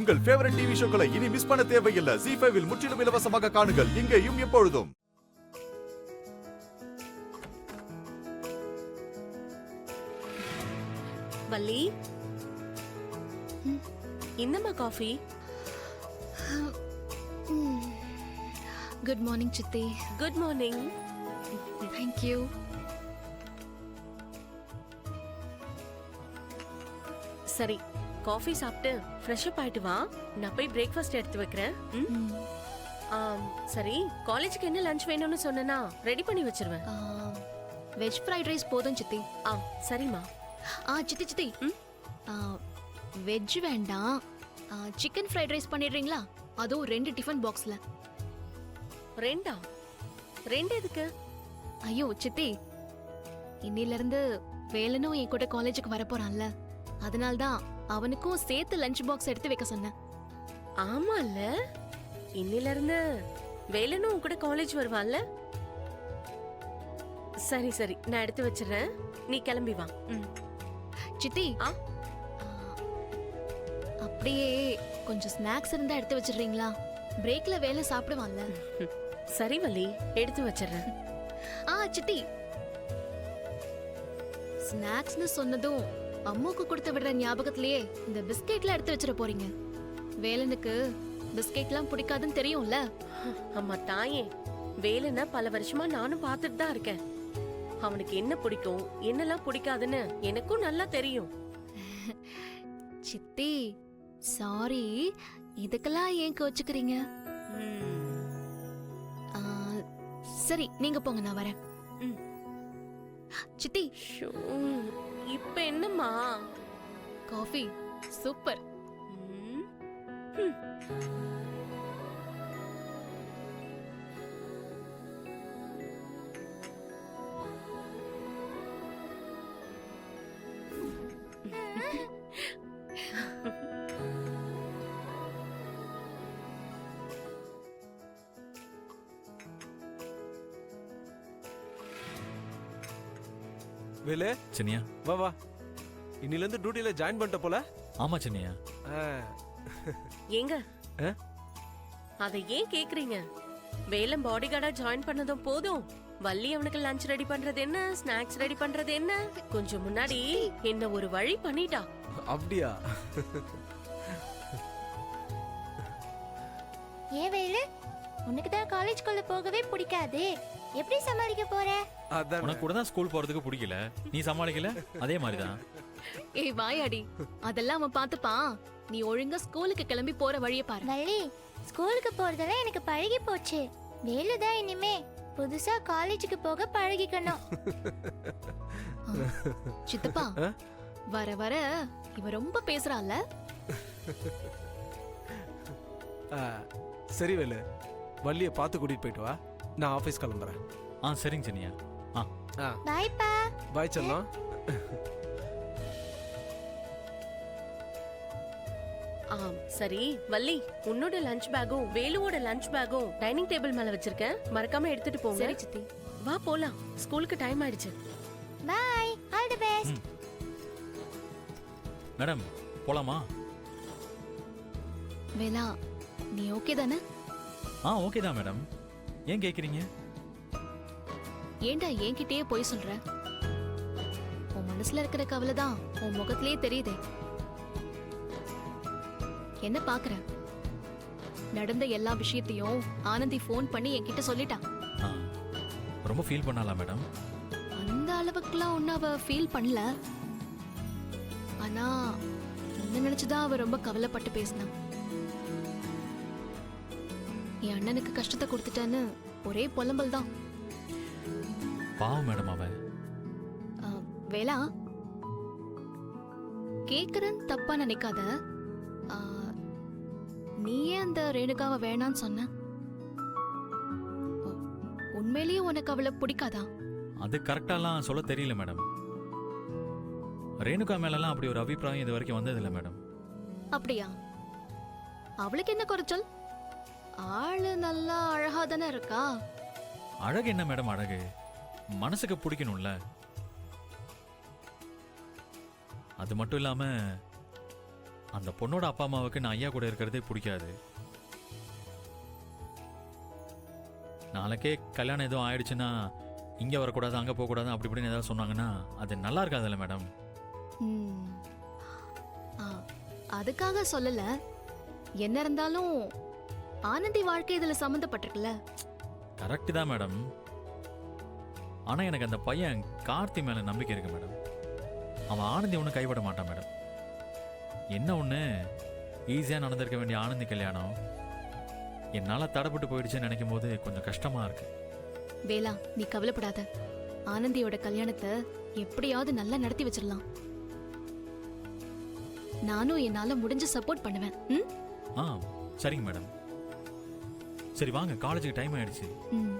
உங்கள் favourite TV ஷோக்களை இனி miss பண்ண தேவையில்லை. ZEE5 இல் முற்றிலும் இலவசமாக காணுங்கள், இங்கேயும் எப்பொழுதும். வள்ளி, என்னம்மா காஃபி? குட் மார்னிங் சித்தி. Good morning. Thank you. சரி, காஃபி சாப்பிட்டு ஃப்ரெஷ் அப் ஆயிட்டு வா. நான் போய் பிரேக்ஃபாஸ்ட் எடுத்து வைக்கிறேன். சரி, காலேஜுக்கு என்ன லஞ்ச் வேணும்னு சொன்னா ரெடி பண்ணி வச்சிருவேன். வெஜ் ஃப்ரைட் ரைஸ் போதும் சித்தி. சரிம்மா. சித்தி சித்தி, வெஜ் வேண்டாம், சிக்கன் ஃப்ரைட் ரைஸ் பண்ணிடுறீங்களா? அதுவும் 2 டிஃபன் பாக்ஸ்ல. 2 எதுக்கு? ஐயோ சித்தி, இன்னில இருந்து வேலனும் என் கூட காலேஜுக்கு வர போறான்ல, அதனால்தான் அவனுக்கும் சேர்த்து லஞ்ச் பாக்ஸ் எடுத்து வைக்க சொன்னேன். ஆமால, இன்னில இருந்து வேலனும் கூட காலேஜ் வருவான்ல. சரி சரி, நான் எடுத்து வச்சிடுறேன், நீ கிளம்பி வா. சித்தி, அப்படியே கொஞ்சம் ஸ்நாக்ஸ் இருந்தா எடுத்து வச்சிடுறீங்களா? பிரேக்ல வேலை சாப்பிடுவான்ல. சரி வள்ளி, எடுத்து வச்சிடுறேன். சித்தி, ஸ்நாக்ஸ்னு சொன்னதும் அம்மாக்கு கொடுத்து விடுற ஞாபகத்திலேயே இந்த பிஸ்கெட்லாம் எடுத்து வச்சிட போறீங்க. வேலனுக்கு பிஸ்கெட்லாம் பிடிக்காதுன்னு தெரியும்ல. அம்மா தாயே, வேலனை பல வருஷமா நானும் பார்த்துட்டு தான் இருக்கேன். அவனுக்கு என்ன பிடிக்கும் என்னெல்லாம் பிடிக்காதுன்னு எனக்கும் நல்லா தெரியும். சித்தி சாரி, இதுக்கெல்லாம் ஏன் கோச்சுக்கிறீங்க? சரி, நீங்க போங்க, நான் வரேன். சித்தி, இப்ப என்னம்மா? Coffee super. வேலு, சின்னியா வா வா. இன்னில இருந்து டியூட்டில ஜாயின் பண்ணிட்ட போல. ஆமா சின்னியா. ஏங்க, அதை ஏன் கேக்குறீங்க? வேலம் பாடி கார்டா ஜாயின் பண்ணதும் போதும், வள்ளி அவனுக்கு லஞ்ச் ரெடி பண்றது என்ன, ஸ்நாக்ஸ் ரெடி பண்றது என்ன, கொஞ்சம் முன்னாடி என்ன ஒரு வழி பண்ணிட்டா. அப்படியா? ஏன் வேலு, உனக்கு தான் காலேஜ்க்குள்ள போகவே பிடிக்காது, எப்படி சமாளிக்க போற? உனக்கு கூட தான் ஸ்கூல் போறதுக்கு பிடிக்கல, நீ சமாளிக்கல, அதே மாதிரிதான். ஏய் வாயாடி, அதெல்லாம் அவன் பாத்துப்பான். நீ ஒழுங்கா ஸ்கூலுக்கு கிளம்பி போற வழிய பாரு. வள்ளி, ஸ்கூலுக்கு போறதெல்லாம் எனக்கு பழகி போச்சு. வேலு தான் இனிமே புதுசா காலேஜுக்கு போக பழகிக்கணும். சித்தப்பா, வர வர இவ ரொம்ப பேசுறான்ல. சரி வேலு, வள்ளிய பார்த்து கூட்டிட்டு போயிட்டு வா, நான் ஆபீஸ் கிளம்புறேன். சரிங்க சின்னியா. பை பா. பை செல்லம். சரி வள்ளி, உன்னோட லஞ்ச் பேக்கும் வேலுவோட லஞ்ச் பேக்கும் டைனிங் டேபிள் மேல வச்சிருக்கேன், மறக்காம எடுத்துட்டு போங்க. சரி சித்தி. வா போலாம், ஸ்கூலுக்கு டைம் ஆயிடுச்சு. Bye, all the best. Madam போலாமா? வேலா, நீ ஓகே தானே? ஓகே தான் மேடம். ஏன் கேக்குறீங்க? ஏண்டா என்கிட்டயே போய் சொல்ற? உன் மனசுல இருக்கிற கவலை தான் உன் முகத்திலேயே தெரியுதே. என்ன பாக்குற? நடந்த எல்லா விஷயத்தையும் ஆனந்தி ஃபோன் பண்ணி என்கிட்ட சொல்லிட்டான். ரொம்ப ஃபீல் பண்ணலாம் மேடம். அந்த அளவுக்குலாம் ஒன்னும் அவ ஃபீல் பண்ணல. ஆனா என்ன நினைச்சுதான் அவ ரொம்ப கவலைப்பட்டு பேசினான். என் அண்ணனுக்கு கஷ்டத்தை கொடுத்துட்டான்னு ஒரே புலம்பல் தான். பாவம் மேடம் அவ. வேலா, கேக்குறேன்னு தப்பா நினைக்காத. நீயே அந்த ரேணுகாவை வேணான்னு சொன்ன. உண்மையிலேயே உனக்கு அவளை பிடிக்காதா? அது கரெக்டாலாம் சொல்ல தெரியல மேடம். ரேணுகா மேலலாம் அப்படி ஒரு அபிப்பிராயம் இது வரைக்கும் வந்ததில்லை மேடம். அப்படியா? அவளுக்கு என்ன குறைச்சல்? ஆளு நல்லா அழகா தானே இருக்கா. அழகு என்ன மேடம் அழகு, மனசுக்கு பிடிக்கணும்ல. அது மட்டும் இல்லாம அந்த பொண்ணோட அப்பா அம்மாவுக்கு நான் ஐயா கூட இருக்கிறதே பிடிக்காது. நாளைக்கே கல்யாணம் எதுவும் ஆயிடுச்சுன்னா இங்கே வரக்கூடாது அங்கே போகக்கூடாது அப்படி இப்படின்னு ஏதாவது சொன்னாங்கன்னா அது நல்லா இருக்காதுல்ல மேடம். ம். ஆ, அதுக்காக சொல்லல. என்ன இருந்தாலும் ஆனந்தி வாழ்க்கை இதுல சம்மந்தப்பட்டிருக்குல்ல. கரெக்டு தான் மேடம். ஆனால் எனக்கு அந்த பையன் கார்த்தி மேலே நம்பிக்கை இருக்கு மேடம். அவன் ஆனந்தி ஒன்றும் கைவிட மாட்டான் மேடம். என்ன ஒன்று ஈஸியாக நடந்திருக்க வேண்டிய ஆனந்தி கல்யாணம் என்னால் தடைப்பட்டு போயிடுச்சுன்னு நினைக்கும் போது கொஞ்சம் கஷ்டமாக இருக்கு. வேலா, நீ கவலைப்படாத. ஆனந்தியோட கல்யாணத்தை எப்படியாவது நல்லா நடத்தி வச்சிடலாம். நானும் என்னால முடிஞ்ச சப்போர்ட் பண்ணுவேன். ம்? ஆ சரிங்க மேடம். சரி வாங்க, காலேஜுக்கு டைம் ஆயிடுச்சு. ம்.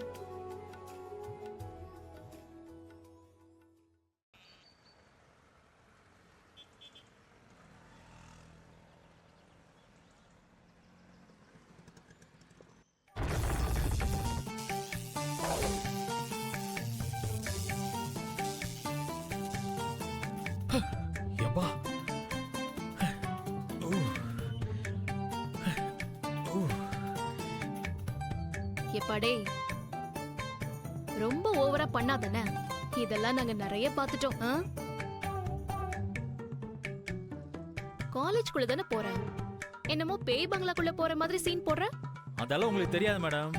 எப்பா எப்பாடே, ரொம்ப ஓவரா பண்ணாதானே. இதெல்லாம் நாங்க நிறைய பார்த்துட்டோம். ஆ? காலேஜ்குள்ள தானே போற, என்னமோ பேய் பங்களாக்குள்ள போற மாதிரி சீன் போடுற. அதெல்லாம் உங்களுக்கு தெரியாது மேடம்.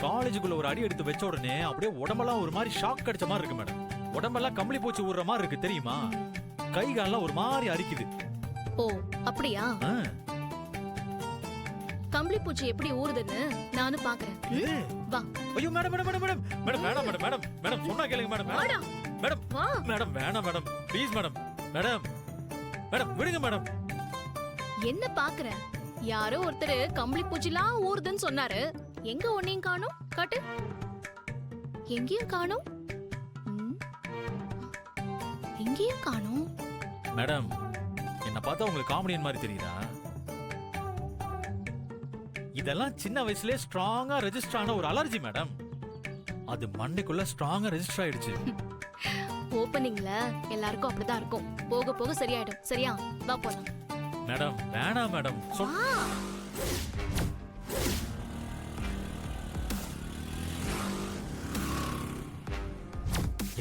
காலேஜுக்குள்ள ஒரு அடி எடுத்து வச்ச உடனே அப்படியே உடம்பெல்லாம் ஒரு மாதிரி ஷாக் அடிச்ச மாதிரி இருக்கு மேடம். உடம்பெல்லாம் கம்பளி பூச்சி ஊடுற மாதிரி இருக்கு தெரியுமா? கை காலெல்லாம் ஒரு மாதிரி அரிக்குது. ஓ அப்படியா? ஆ. கம்பளி பூச்சி எப்படி ஊறுதுன்னு நானும் பாக்குறேன். ஏ, வா. ஐயோ madam madam madam madam madam வேணாம் மேடம் மேடம் மேடம் சொன்னா கேளுங்க மேடம் வாடா. மேடம் வா. மேடம் வேணாம் madam please madam madam madam விடுங்க மேடம். என்ன பாக்குற? யாரோ ஒருத்தர் கம்பளி பூச்சிலாம் ஊறுதுன்னு சொன்னாரு. எங்க ஒன்னையும் காணோம்? காட்டு. எங்கேயும் காணோம். ம். எங்கேயும் காணோம். மேடம் என்ன பார்த்தா உங்களுக்கு காமெடியன் மாதிரி தெரியுதா? இதெல்லாம் சின்ன வயசுலயே ஸ்ட்ராங்கா ரெஜிஸ்டர் ஆன ஒரு அலர்ஜி மேடம். அது மண்டைக்குள்ள ஸ்ட்ராங்கா ரெஜிஸ்டர் ஆயிடுச்சு. ஓப்பனிங்ல எல்லாருக்கும் அப்படிதான் இருக்கும். போக போக சரியாயிடும். சரியா? வா போலாம். மேடம் வேணாம் மேடம்.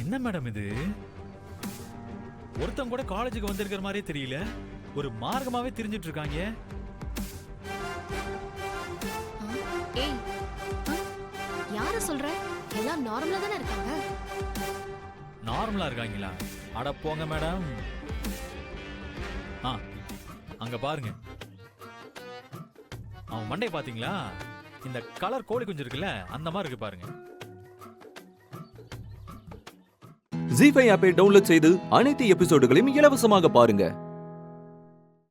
என்ன மேடம் இது? ஒருத்தன் கூட காலேஜுக்கு வந்திருக்கிற மாதிரியே தெரியல. ஒரு மார்க்கமாவே தெரிஞ்சிட்டு இருக்காங்க. ஏய், யார சொல்ற? எல்லாம் நார்மலா தானே இருக்காங்க. நார்மலா இருக்காங்களா? அட போங்க மேடம். ஆ அங்க பாருங்க, அவன் மண்டை பாத்தீங்களா? இந்த கலர் கோழி குஞ்சு இருக்குல்ல அந்த மாதிரி இருக்கு பாருங்க. ஜீ5 ஆப்பை டவுன்லோட் செய்து அனைத்து எபிசோடுகளையும் இலவசமாக பாருங்க.